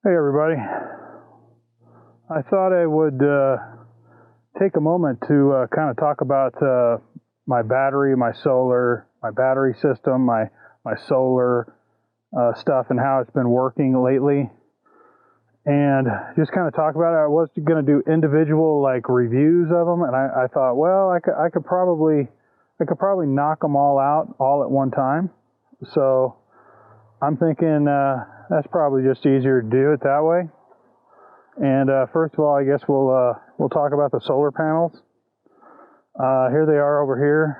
Hey everybody, I thought I would take a moment to kind of talk about my battery, my solar, my battery system, my solar stuff and how it's been working lately, and just kind of talk about it. I was going to do individual like reviews of them, and I thought, well, I could probably knock them all out all at one time. So I'm thinking that's probably just easier to do it that way. And first of all, I guess we'll talk about the solar panels. Here they are over here.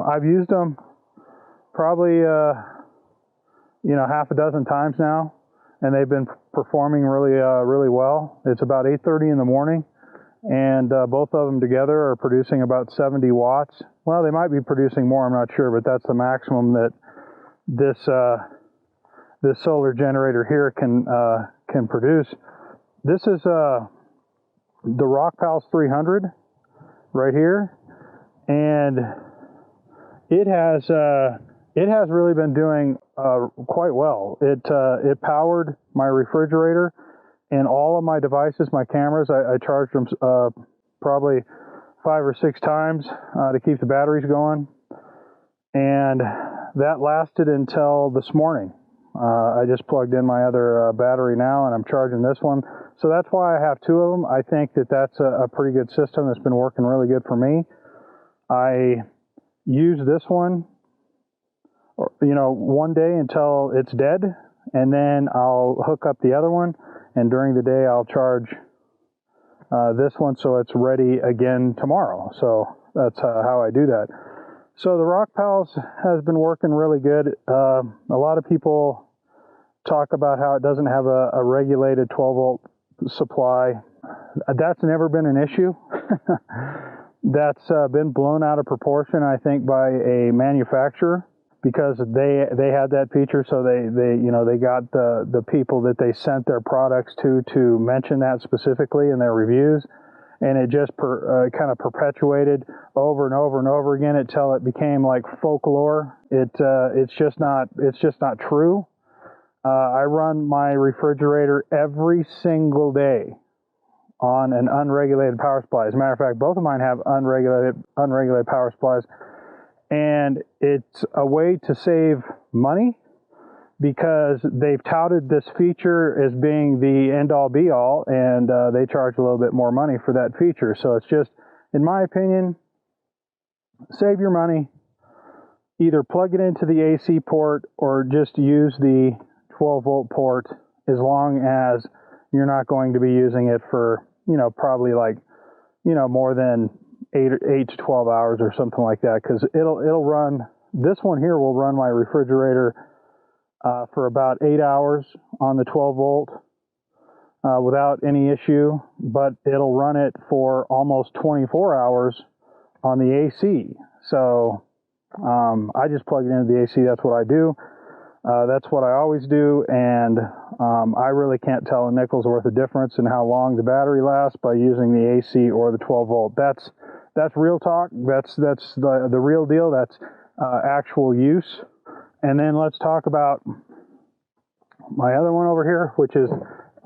I've used them probably half a dozen times now, and they've been performing really well. It's about 8:30 in the morning, and both of them together are producing about 70 watts. Well, they might be producing more, I'm not sure, but that's the maximum that this solar generator here can produce. This is the Rockpals 300 right here, and it has really been doing quite well. It powered my refrigerator and all of my devices, my cameras. I charged them probably 5 or 6 times to keep the batteries going, and that lasted until this morning. I just plugged in my other battery now, and I'm charging this one. So that's why I have 2 of them. I think that that's a pretty good system that's been working really good for me. I use this one, one day until it's dead, and then I'll hook up the other one, and during the day I'll charge this one so it's ready again tomorrow. So that's how I do that. So the Rockpals has been working really good. A lot of people talk about how it doesn't have a regulated 12-volt supply. That's never been an issue. That's been blown out of proportion, I think, by a manufacturer, because they had that feature. So they got the people that they sent their products to mention that specifically in their reviews. And it just kind of perpetuated over and over and over again until it became like folklore. It's just not true. I run my refrigerator every single day on an unregulated power supply. As a matter of fact, both of mine have unregulated power supplies, and it's a way to save money, because they've touted this feature as being the end-all be-all, and they charge a little bit more money for that feature. So it's just, in my opinion, save your money. Either plug it into the AC port or just use the 12-volt port, as long as you're not going to be using it for, probably like, more than 8 to 12 hours or something like that, because it'll run, this one here will run my refrigerator for about 8 hours on the 12 volt without any issue, but it'll run it for almost 24 hours on the AC. So I just plug it into the AC. That's what I do. That's what I always do, and I really can't tell a nickel's worth of difference in how long the battery lasts by using the AC or the 12 volt. That's real talk. That's the real deal. That's actual use. And then let's talk about my other one over here, which is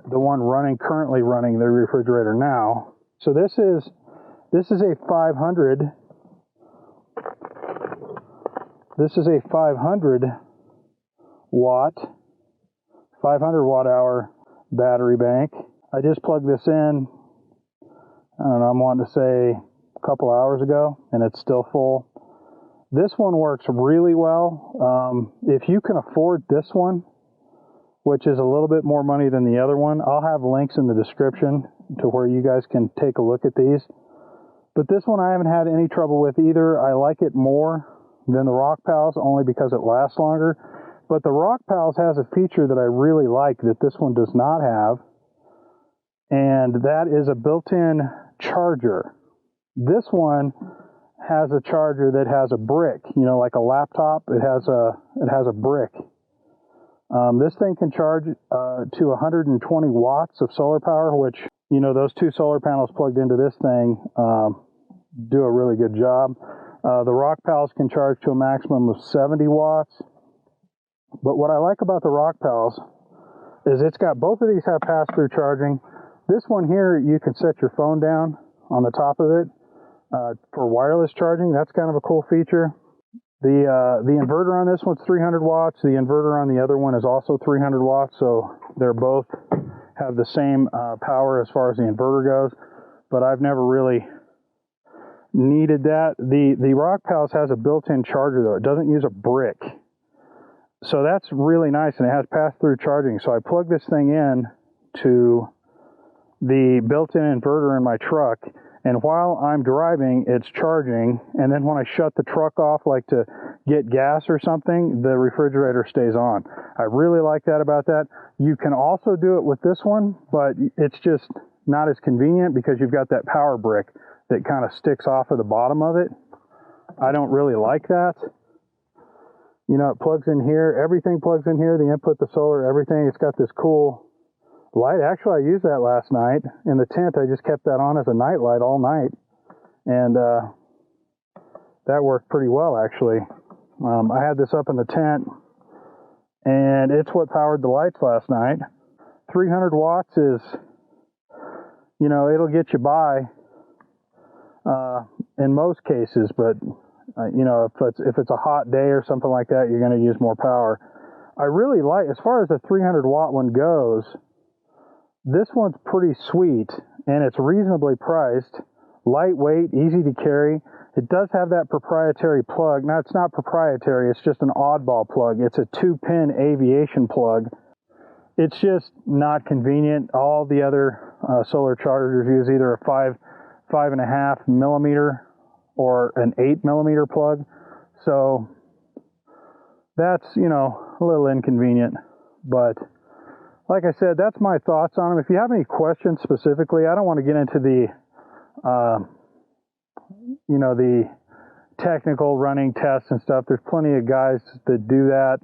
the one currently running the refrigerator now. So this is a 500. This is a 500 watt hour battery bank. I just plugged this in, I don't know, I'm wanting to say a couple hours ago, and it's still full. This one works really well. If you can afford this one, which is a little bit more money than the other one, I'll have links in the description to where you guys can take a look at these. But this one I haven't had any trouble with either. I like it more than the Rockpals, only because it lasts longer. But the Rockpals has a feature that I really like that this one does not have, and that is a built-in charger. This one has a charger that has a brick, like a laptop. It has a brick. This thing can charge to 120 watts of solar power, which, those 2 solar panels plugged into this thing do a really good job. The Rockpals can charge to a maximum of 70 watts. But what I like about the Rockpals, is it's got, both of these have pass-through charging. This one here, you can set your phone down on the top of it for wireless charging. That's kind of a cool feature. The inverter on this one's 300 watts. The inverter on the other one is also 300 watts, so they're both have the same power as far as the inverter goes, but I've never really needed that. The Rockpals has a built-in charger though. It doesn't use a brick. So that's really nice, and it has pass-through charging. So I plug this thing in to the built-in inverter in my truck, and while I'm driving, it's charging, and then when I shut the truck off, like to get gas or something, the refrigerator stays on. I really like that about that. You can also do it with this one, but it's just not as convenient because you've got that power brick that kind of sticks off of the bottom of it. I don't really like that. You know, it plugs in here, everything plugs in here, the input, the solar, everything. It's got this cool light. Actually, I used that last night in the tent. I just kept that on as a night light all night, and that worked pretty well, actually. I had this up in the tent, and it's what powered the lights last night. 300 watts is, you know, it'll get you by in most cases, but you know, if it's a hot day or something like that, you're going to use more power. I really like, as far as the 300 watt one goes, this one's pretty sweet, and it's reasonably priced, lightweight, easy to carry. It does have that proprietary plug. Now, it's not proprietary, it's just an oddball plug. It's a 2-pin aviation plug. It's just not convenient. All the other solar chargers use either a 5.5 millimeter or an 8 millimeter plug. So that's, you know, a little inconvenient, but like I said, that's my thoughts on them. If you have any questions specifically, I don't want to get into the, you know, the technical running tests and stuff. There's plenty of guys that do that.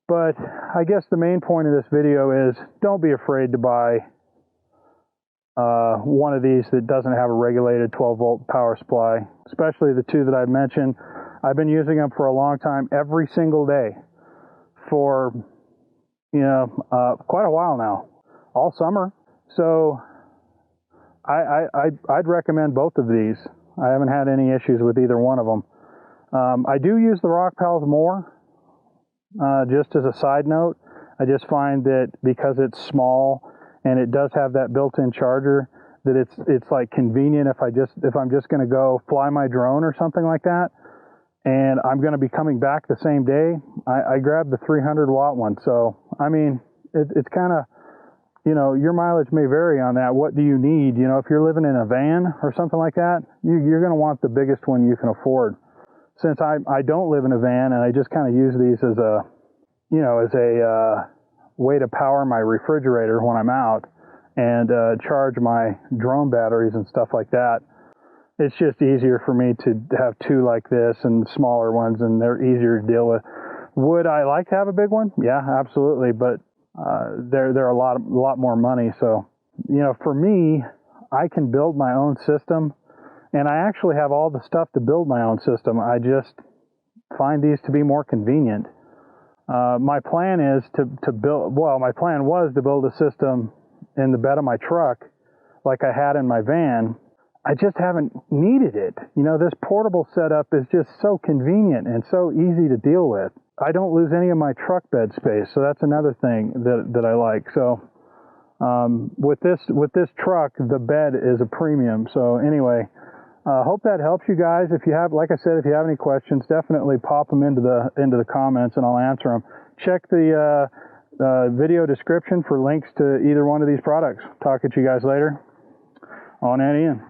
But I guess the main point of this video is don't be afraid to buy one of these that doesn't have a regulated 12-volt power supply, especially the two that I've mentioned. I've been using them for a long time, every single day for, you know, quite a while now, all summer. So I'd recommend both of these. I haven't had any issues with either one of them. I do use the Rockpals more, just as a side note. I just find that because it's small and it does have that built-in charger, that it's like convenient if I'm just going to go fly my drone or something like that, and I'm going to be coming back the same day, I grabbed the 300 watt one. So I mean, it's kind of, you know, your mileage may vary on that. What do you need? You know, if you're living in a van or something like that, you're going to want the biggest one you can afford. Since I don't live in a van, and I just kind of use these as a, you know, as a way to power my refrigerator when I'm out and charge my drone batteries and stuff like that. It's just easier for me to have two like this and smaller ones, and they're easier to deal with. Would I like to have a big one? Yeah, absolutely, but they're a lot more money. So, you know, for me, I can build my own system, and I actually have all the stuff to build my own system. I just find these to be more convenient. My plan is to build, well, my plan was to build a system in the bed of my truck like I had in my van. I just haven't needed it. You know, this portable setup is just so convenient and so easy to deal with. I don't lose any of my truck bed space, so that's another thing that I like. So with this truck, the bed is a premium. So anyway, hope that helps you guys. If you have, like I said, if you have any questions, definitely pop them into the comments and I'll answer them. Check the video description for links to either one of these products. Talk at you guys later. On and in.